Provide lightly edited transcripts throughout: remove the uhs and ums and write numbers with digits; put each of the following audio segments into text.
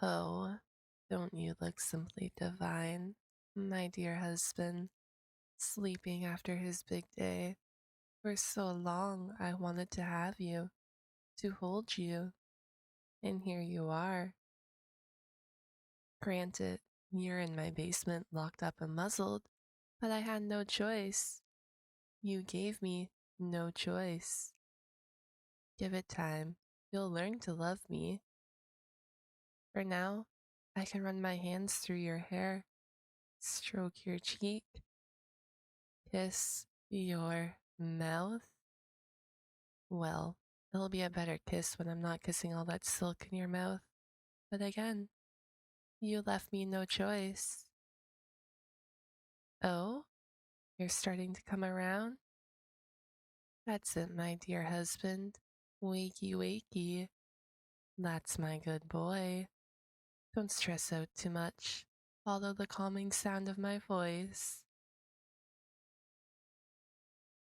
Oh, don't you look simply divine, my dear husband, sleeping after his big day. For so long I wanted to have you, to hold you, and here you are. Granted, you're in my basement locked up and muzzled, but I had no choice. You gave me no choice. Give it time. You'll learn to love me. For now, I can run my hands through your hair, stroke your cheek, kiss your mouth. Well, it'll be a better kiss when I'm not kissing all that silk in your mouth. But again, you left me no choice. Oh, you're starting to come around? That's it, my dear husband. Wakey, wakey. That's my good boy. Don't stress out too much. Follow the calming sound of my voice.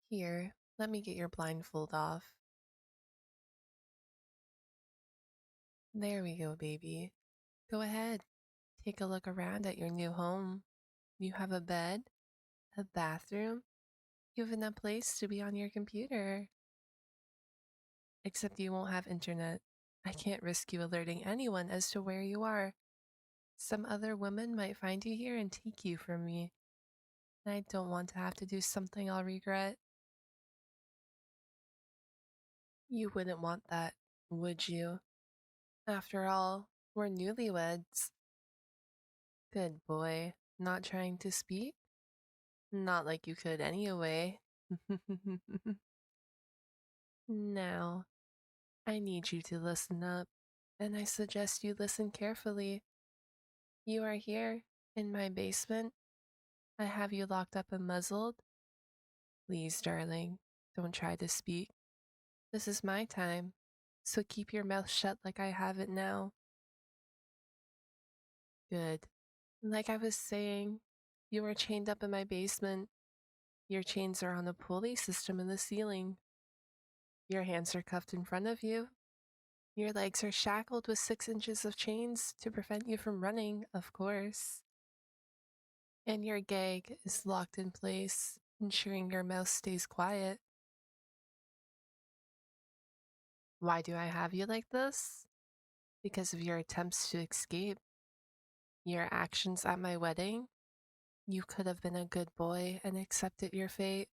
Here, let me get your blindfold off. There we go, baby. Go ahead. Take a look around at your new home. You have a bed, a bathroom, even a place to be on your computer. Except you won't have internet. I can't risk you alerting anyone as to where you are. Some other woman might find you here and take you from me. I don't want to have to do something I'll regret. You wouldn't want that, would you? After all, we're newlyweds. Good boy. Not trying to speak? Not like you could anyway. Now, I need you to listen up, and I suggest you listen carefully. You are here, in my basement. I have you locked up and muzzled. Please, darling, don't try to speak. This is my time, so keep your mouth shut like I have it now. Good. Like I was saying, you are chained up in my basement. Your chains are on a pulley system in the ceiling. Your hands are cuffed in front of you. Your legs are shackled with 6 inches of chains to prevent you from running, of course. And your gag is locked in place, ensuring your mouth stays quiet. Why do I have you like this? Because of your attempts to escape. Your actions at my wedding. You could have been a good boy and accepted your fate.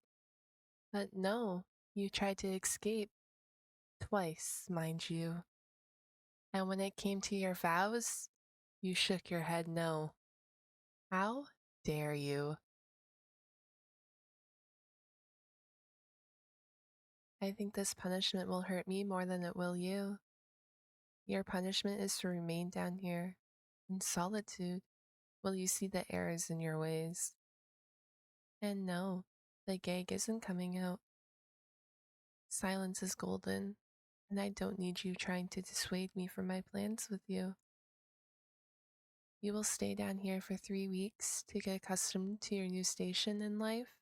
But no, you tried to escape. Twice, mind you. And when it came to your vows, you shook your head no. How dare you? I think this punishment will hurt me more than it will you. Your punishment is to remain down here, in solitude, while you see the errors in your ways. And no, the gag isn't coming out. Silence is golden, and I don't need you trying to dissuade me from my plans with you. You will stay down here for 3 weeks to get accustomed to your new station in life.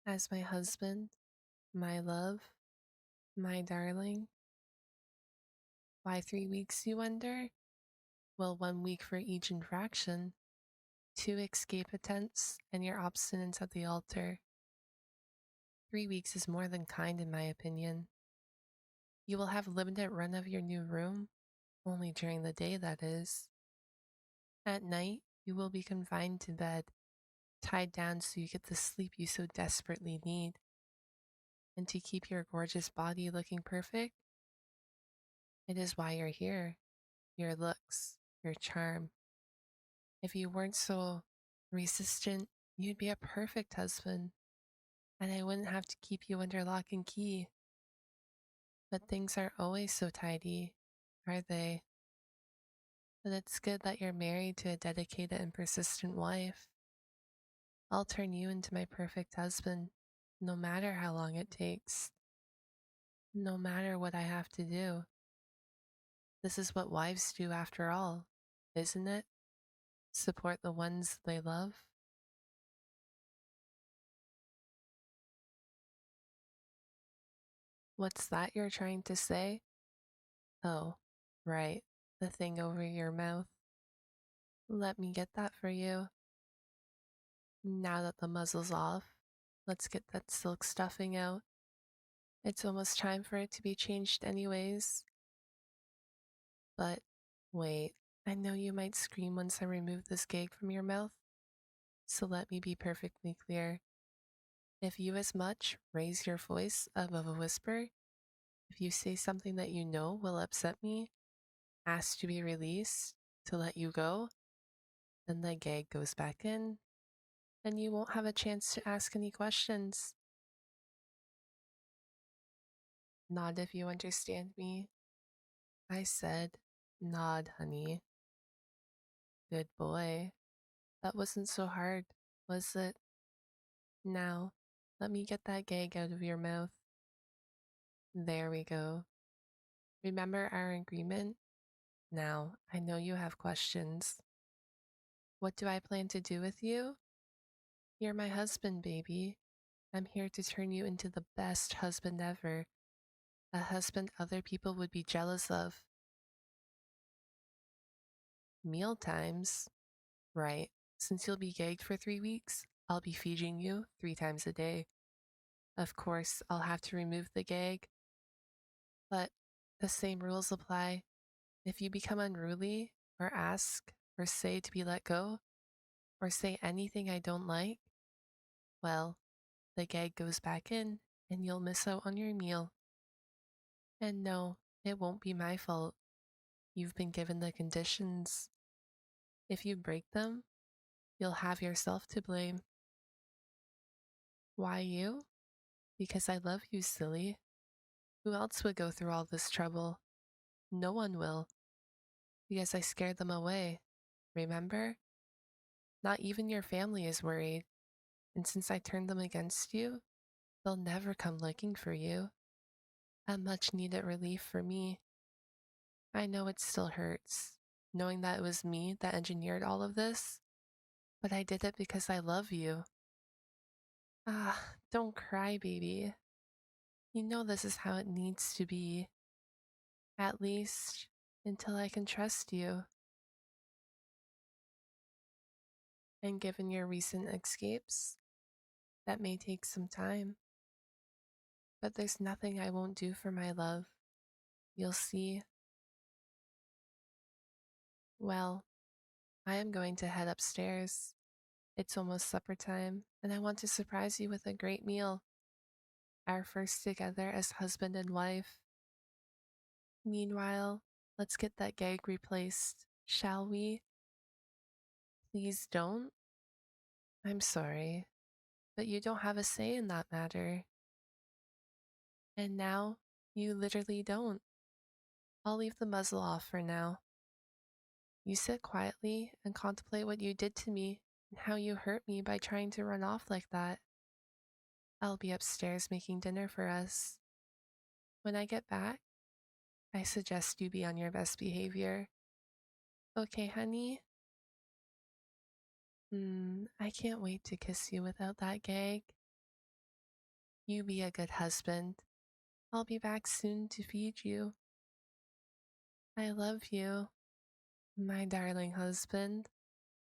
As my husband, my love, my darling. Why 3 weeks, you wonder? Well, 1 week for each infraction, 2 escape attempts, and your obstinance at the altar. 3 weeks is more than kind in my opinion. You will have limited run of your new room, only during the day that is. At night, you will be confined to bed, tied down so you get the sleep you so desperately need. And to keep your gorgeous body looking perfect, it is why you're here. Your looks, your charm. If you weren't so resistant, you'd be a perfect husband, and I wouldn't have to keep you under lock and key. But things aren't always so tidy, are they? But it's good that you're married to a dedicated and persistent wife. I'll turn you into my perfect husband, no matter how long it takes. No matter what I have to do. This is what wives do after all, isn't it? Support the ones they love. What's that you're trying to say? Oh, right. the thing over your mouth. Let me get that for you. Now that the muzzle's off, let's get that silk stuffing out. It's almost time for it to be changed anyways. But wait, I know you might scream once I remove this gag from your mouth, so let me be perfectly clear. If you as much raise your voice above a whisper, if you say something that you know will upset me, ask to be released, to let you go, then the gag goes back in, and you won't have a chance to ask any questions. Nod if you understand me. I said, nod, honey. Good boy. That wasn't so hard, was it? Now, let me get that gag out of your mouth. There we go. Remember our agreement? Now, I know you have questions. What do I plan to do with you? You're my husband, baby. I'm here to turn you into the best husband ever. A husband other people would be jealous of. Meal times? Right. Since you'll be gagged for 3 weeks, I'll be feeding you 3 times a day. Of course, I'll have to remove the gag, but the same rules apply. If you become unruly, or ask, or say to be let go, or say anything I don't like, well, the gag goes back in and you'll miss out on your meal. And no, it won't be my fault. You've been given the conditions. If you break them, you'll have yourself to blame. Why you? Because I love you, silly. Who else would go through all this trouble? No one will. Because I scared them away. Remember? Not even your family is worried. And since I turned them against you, they'll never come looking for you. A much needed relief for me. I know it still hurts, knowing that it was me that engineered all of this, but I did it because I love you. Ah, don't cry, baby. You know this is how it needs to be. At least, until I can trust you. And given your recent escapes, that may take some time. But there's nothing I won't do for my love. You'll see. Well, I am going to head upstairs. It's almost supper time, and I want to surprise you with a great meal. Our first together as husband and wife. Meanwhile, let's get that gag replaced, shall we? Please don't. I'm sorry, but you don't have a say in that matter. And now, you literally don't. I'll leave the muzzle off for now. You sit quietly and contemplate what you did to me and how you hurt me by trying to run off like that. I'll be upstairs making dinner for us. When I get back, I suggest you be on your best behavior. Okay, honey? I can't wait to kiss you without that gag. You be a good husband. I'll be back soon to feed you. I love you, my darling husband.